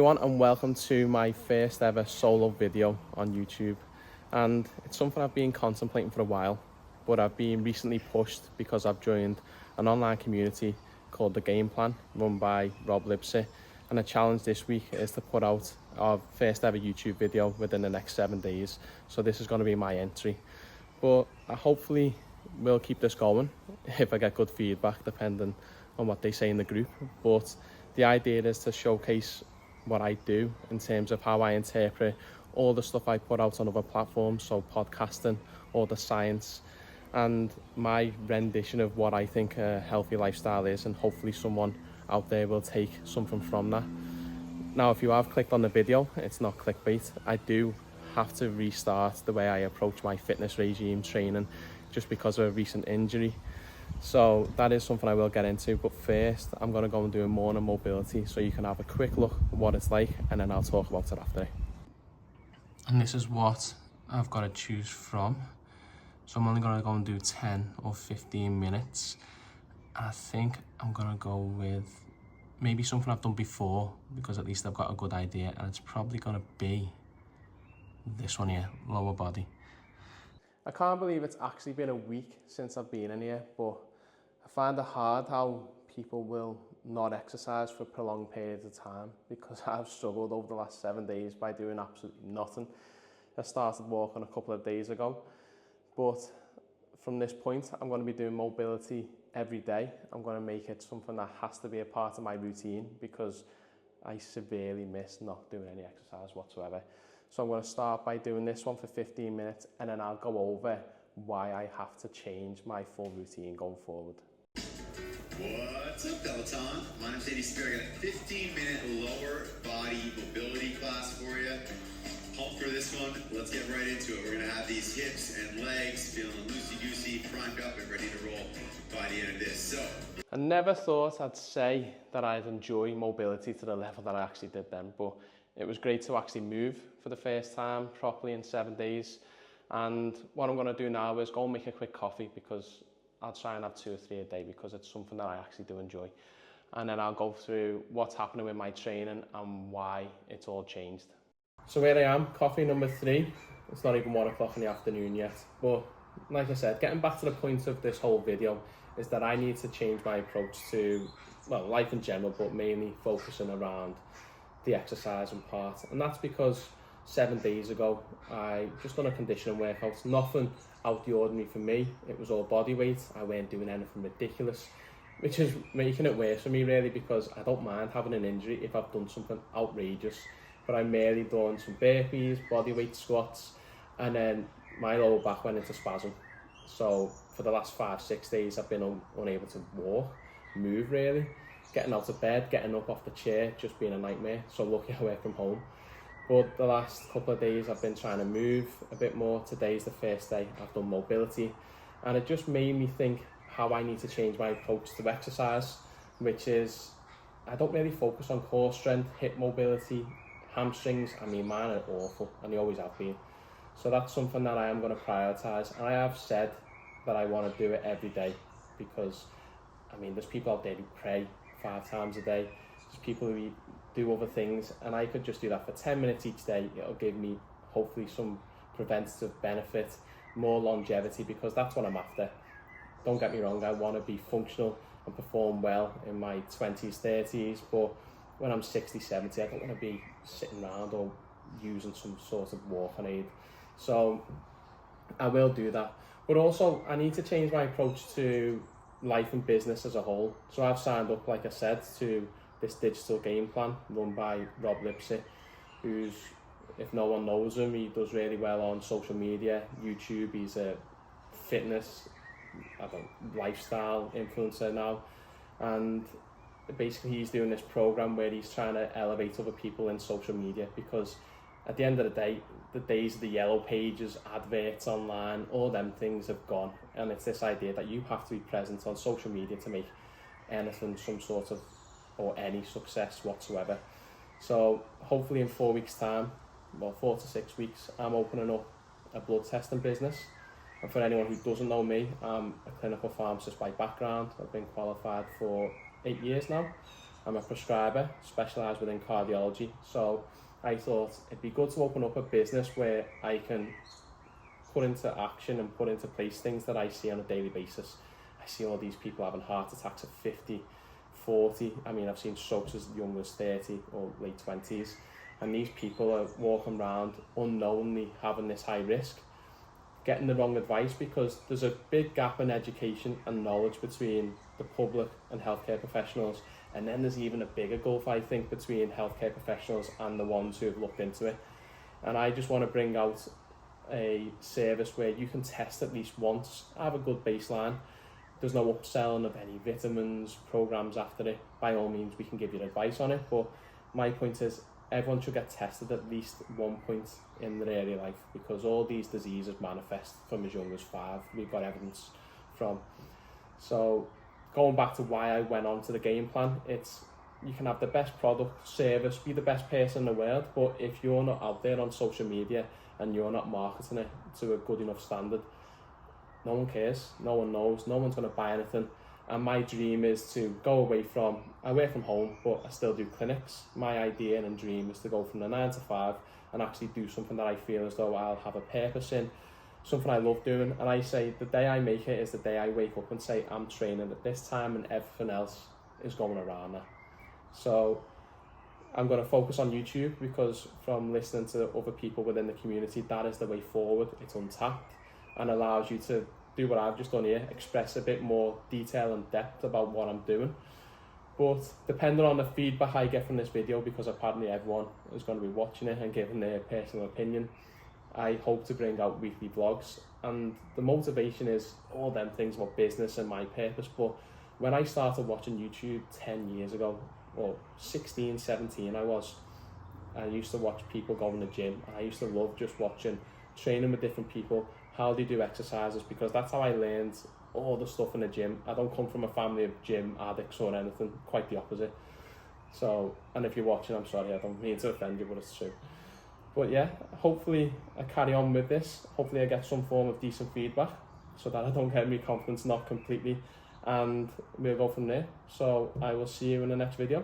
everyone, and welcome to my first ever solo video on YouTube. And it's something I've been contemplating for a while, but I've been recently pushed because I've joined an online community called The Game Plan, run by Rob Lipsey. And the challenge this week is to put out our first ever YouTube video within the next 7 days. So this is going to be my entry. But I hopefully will keep this going if I get good feedback, depending on what they say in the group. But the idea is to showcase what I do in terms of how I interpret all the stuff I put out on other platforms, so podcasting, all the science, and my rendition of what I think a healthy lifestyle is, and hopefully someone out there will take something from that. Now, if you have clicked on the video, it's not clickbait. I do have to restart the way I approach my fitness regime training just because of a recent injury. So that is something I will get into, but first I'm going to go and do a morning mobility so you can have a quick look at what it's like, and then I'll talk about it after. And this is what I've got to choose from. So I'm only going to go and do 10 or 15 minutes. I think I'm going to go with maybe something I've done before, because at least I've got a good idea, and it's probably going to be this one here, lower body. I can't believe it's actually been a week since I've been in here, but I find it hard how people will not exercise for prolonged periods of time, because I've struggled over the last 7 days by doing absolutely nothing. I started walking a couple of days ago, but from this point I'm going to be doing mobility every day. I'm going to make it something that has to be a part of my routine, because I severely miss not doing any exercise whatsoever. So I'm going to start by doing this one for 15 minutes, and then I'll go over why I have to change my full routine going forward. What's up, Peloton? My name's Eddie Spear. I got a 15-minute lower body mobility class for you. Pumped for this one. Let's get right into it. We're going to have these hips and legs feeling loosey-goosey, primed up and ready to roll by the end of this. So, I never thought I'd say that I'd enjoy mobility to the level that I actually did then, but it was great to actually move for the first time properly in 7 days. And what I'm going to do now is go and make a quick coffee, because I'll try and have 2 or 3 a day, because it's something that I actually do enjoy. And then I'll go through what's happening with my training and why it's all changed. So here I am, coffee number 3. It's not even 1 o'clock in the afternoon yet. But like I said, getting back to the point of this whole video is that I need to change my approach to, well, life in general, but mainly focusing around the exercising part. And that's because 7 days ago I just done a conditioning workout, nothing out the ordinary for me. It was all body weight. I weren't doing anything ridiculous, which is making it worse for me really, because I don't mind having an injury if I've done something outrageous. But I merely done some burpees, body weight squats, and then my lower back went into spasm. So for the last 5-6 days I've been unable to walk, move really. Getting out of bed, getting up off the chair, just being a nightmare. So lucky I work from home. But the last couple of days I've been trying to move a bit more. Today's the first day I've done mobility, and it just made me think how I need to change my approach to exercise, which is I don't really focus on core strength, hip mobility, hamstrings. I mean, mine are awful, and they always have been. So that's something that I am going to prioritise, and I have said that I want to do it every day, because I mean, there's people out there who pray 5 times a day. There's people who do other things, and I could just do that for 10 minutes each day. It'll give me hopefully some preventative benefit, more longevity, because that's what I'm after. Don't get me wrong, I want to be functional and perform well in my 20s, 30s, but when I'm 60, 70, I don't want to be sitting around or using some sort of walking aid. So I will do that. But also I need to change my approach to life and business as a whole. So I've signed up, like I said, to this digital game plan run by Rob Lipsey, who's, if no one knows him, he does really well on social media, YouTube. He's a fitness, lifestyle influencer now, and basically he's doing this program where he's trying to elevate other people in social media, because at the end of the day, the days of the yellow pages, adverts online, all them things have gone, and it's this idea that you have to be present on social media to make anything some sort of, or any success whatsoever. So hopefully in 4 weeks time, well, 4 to 6 weeks, I'm opening up a blood testing business. And for anyone who doesn't know me, I'm a clinical pharmacist by background. I've been qualified for 8 years now, I'm a prescriber, specialised within cardiology, so I thought it'd be good to open up a business where I can put into action and put into place things that I see on a daily basis. I see all these people having heart attacks at 50, 40. I mean, I've seen strokes as young as 30 or late 20s. And these people are walking around unknowingly having this high risk, getting the wrong advice, because there's a big gap in education and knowledge between the public and healthcare professionals. And then there's even a bigger gulf, I think, between healthcare professionals and the ones who have looked into it. And I just want to bring out a service where you can test at least once, have a good baseline. There's no upselling of any vitamins, programs after it. By all means, we can give you advice on it, but my point is everyone should get tested at least one point in their early life, because all these diseases manifest from as young as 5. We've got evidence from. So going back to why I went on to the game plan, it's you can have the best product, service, be the best person in the world, but if you're not out there on social media and you're not marketing it to a good enough standard, no one cares, no one knows, no one's going to buy anything. And my dream is to go away from, I work from home, but I still do clinics. My idea and dream is to go from the 9 to 5 and actually do something that I feel as though I'll have a purpose in, something I love doing. And I say the day I make it is the day I wake up and say I'm training at this time and everything else is going around that. So I'm going to focus on YouTube, because from listening to other people within the community, that is the way forward. It's untapped and allows you to do what I've just done here, express a bit more detail and depth about what I'm doing. But depending on the feedback I get from this video, because apparently everyone is going to be watching it and giving their personal opinion, I hope to bring out weekly vlogs. And the motivation is all them things about business and my purpose. But when I started watching YouTube 10 years ago, or 16, 17 I used to watch people go in the gym, and I used to love just watching, training with different people, how they do exercises, because that's how I learned all the stuff in the gym. I don't come from a family of gym addicts or anything, quite the opposite. So, and if you're watching, I'm sorry, I don't mean to offend you, but it's true. But yeah, hopefully I carry on with this. Hopefully I get some form of decent feedback so that I don't get my confidence knocked completely, and we'll go from there. So I will see you in the next video.